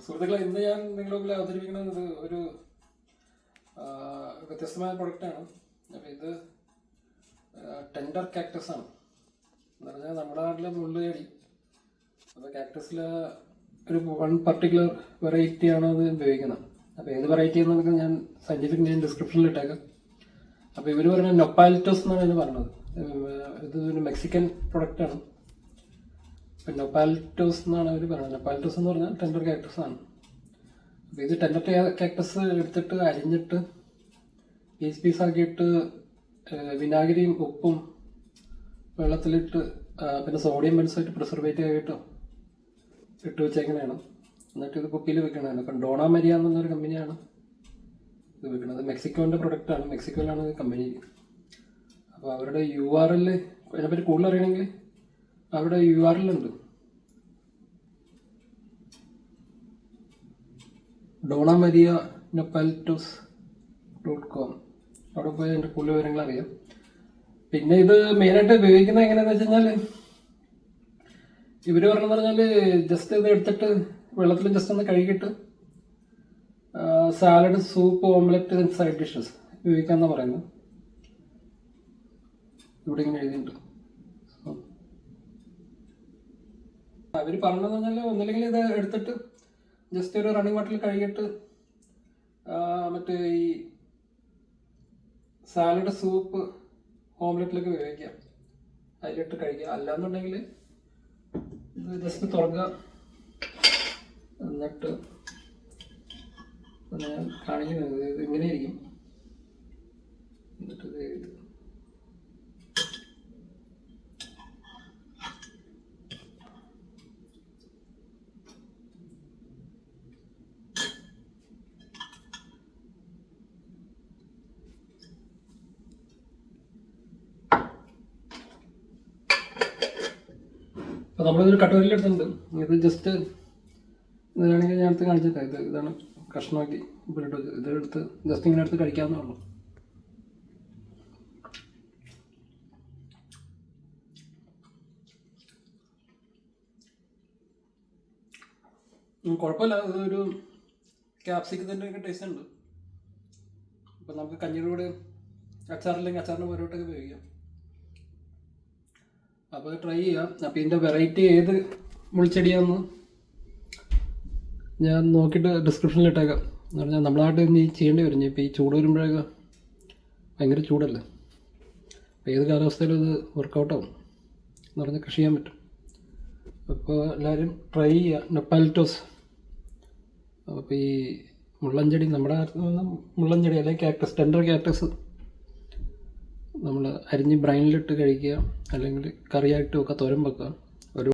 സുഹൃത്തുക്കളെ, ഇന്ന് ഞാൻ നിങ്ങളുടെ മുമ്പിൽ അവതരിപ്പിക്കുന്നത് ഒരു വ്യത്യസ്തമായ പ്രൊഡക്റ്റാണ്. അപ്പോൾ ഇത് ടെൻഡർ കാക്ടസ് ആണ്. എന്ന് പറഞ്ഞാൽ നമ്മുടെ നാട്ടിലെ മുള്ളുചെടി. അപ്പോൾ കാക്ടസിൽ ഒരു പർട്ടിക്കുലർ വെറൈറ്റിയാണ് അത് ഉപയോഗിക്കുന്നത്. അപ്പോൾ ഏത് വെറൈറ്റി എന്നൊക്കെ ഞാൻ സയൻറ്റിഫിക് നെയിം ഡിസ്ക്രിപ്ഷനിൽ ഇട്ടേക്കാം. അപ്പോൾ ഇവർ പറഞ്ഞ നൊപ്പാലിറ്റോസ് എന്നാണ് ഇതിന് പറഞ്ഞത്. ഇത് ഒരു മെക്സിക്കൻ പ്രൊഡക്റ്റാണ്. ഇപ്പം നൊപ്പാലിറ്റോസ് എന്നാണ് അവർ പറയുന്നത്. നൊപ്പാലിറ്റോസ് എന്ന് പറഞ്ഞാൽ ടെൻഡർ കാക്ടസ് ആണ്. അപ്പോൾ ഇത് ടെൻഡർ കാക്ടസ് എടുത്തിട്ട് അരിഞ്ഞിട്ട് പീസാക്കിയിട്ട് വിനാഗിരിയും ഉപ്പും വെള്ളത്തിലിട്ട് പിന്നെ സോഡിയം ബെൻസോയേറ്റ് പ്രിസർവേറ്റീവ് ആയിട്ട് ഇട്ട് വെച്ചേക്കണതാണ്. എന്നിട്ട് ഇത് കുപ്പിയിൽ വെക്കണതാണ്. അപ്പം ഡോണ മരിയ എന്നുള്ളൊരു കമ്പനിയാണ് ഇത് വെക്കുന്നത്. മെക്സിക്കോൻ്റെ പ്രൊഡക്റ്റാണ്. മെക്സിക്കോയിലാണ് ഇത് കമ്പനി. അപ്പോൾ അവരുടെ URL അതിനെപ്പറ്റി കൂടുതൽ അറിയണമെങ്കിൽ അവിടെ URL ഉണ്ട്. donamarianopalitos.com. അവിടെ പോയി അതിൻ്റെ കൂടുതൽ വിവരങ്ങൾ അറിയാം. പിന്നെ ഇത് മെയിനായിട്ട് ഉപയോഗിക്കുന്നത് എങ്ങനെയാണെന്ന് വെച്ച് കഴിഞ്ഞാൽ, ഇവർ പറഞ്ഞെന്ന് പറഞ്ഞാൽ ജസ്റ്റ് ഇത് എടുത്തിട്ട് വെള്ളത്തിൽ ജസ്റ്റ് ഒന്ന് കഴുകിയിട്ട് salad, soup, omelette, side dishes ഉപയോഗിക്കാമെന്നാണ് പറയുന്നത്. ഇവിടെ ഇങ്ങനെ എഴുതിയിട്ടുണ്ട്. അവർ പറഞ്ഞതെന്ന് പറഞ്ഞാൽ ഒന്നില്ലെങ്കിൽ ഇത് എടുത്തിട്ട് ജസ്റ്റ് ഒരു റണ്ണിങ് വാട്ടറിൽ കഴുകിയിട്ട് മറ്റേ ഈ സാലഡ്, സൂപ്പ്, ഓംലെറ്റിലൊക്കെ ഉപയോഗിക്കാം. അതിലിട്ട് കഴിക്കുക. അല്ലാന്നുണ്ടെങ്കിൽ ഇത് ജസ്റ്റ് തുറക്കുക. എന്നിട്ട് ഞാൻ കാണിക്കുന്നത് ഇത് ഇങ്ങനെ ഇരിക്കും. എന്നിട്ട് ഇത് അപ്പോൾ നമ്മളിതൊരു കട്ടോരിലെടുത്തിട്ടുണ്ട്. ഇത് ജസ്റ്റ് ഇതിനാണെങ്കിൽ ഞാൻ എടുത്ത് കാണിച്ചിട്ടാണ്. ഇതാണ് കഷ്ണമാക്കി ഇട്ട് ഇതെടുത്ത് ജസ്റ്റ് ഇങ്ങനെ എടുത്ത് കഴിക്കാവുന്നേ ഉള്ളൂ. കുഴപ്പമില്ല. ഇതൊരു ക്യാപ്സിക്കത്തിൻ്റെ ഒക്കെ ടേസ്റ്റ് ഉണ്ട്. ഇപ്പം നമുക്ക് കഞ്ഞിയുടെ കൂടെ അച്ചാറില്ലെങ്കിൽ അച്ചാറിൻ്റെ പോരോട്ടൊക്കെ ഉപയോഗിക്കാം. അപ്പോൾ ട്രൈ ചെയ്യാം. അപ്പോൾ ഇതിൻ്റെ വെറൈറ്റി ഏത് മുൾച്ചെടിയാണെന്ന് ഞാൻ നോക്കിയിട്ട് ഡിസ്ക്രിപ്ഷനിൽ ഇട്ടേക്കാം. എന്ന് പറഞ്ഞാൽ നമ്മളായിട്ട് ഇനി ചെയ്യേണ്ടി വരും. ഇപ്പോൾ ഈ ചൂട് വരുമ്പോഴൊക്കെ ഭയങ്കര ചൂടല്ലേ. അപ്പോൾ ഏത് കാലാവസ്ഥയിലും ഇത് വർക്കൗട്ടാവും എന്ന് പറഞ്ഞാൽ കൃഷി ചെയ്യാൻ പറ്റും. അപ്പോൾ എല്ലാവരും ട്രൈ ചെയ്യുക. നൊപ്പാലിറ്റോസ്. അപ്പോൾ ഈ മുള്ളൻചെടി, നമ്മുടെ മുള്ളൻചെടി അല്ലെങ്കിൽ കാക്ടസ്, ടെൻഡർ കാക്ടസ് നമ്മൾ അരിഞ്ഞ് ബ്രൈനിലിട്ട് കഴിക്കുക, അല്ലെങ്കിൽ കറിയായിട്ട് വെക്കുക, തോരൻ വെക്കുക.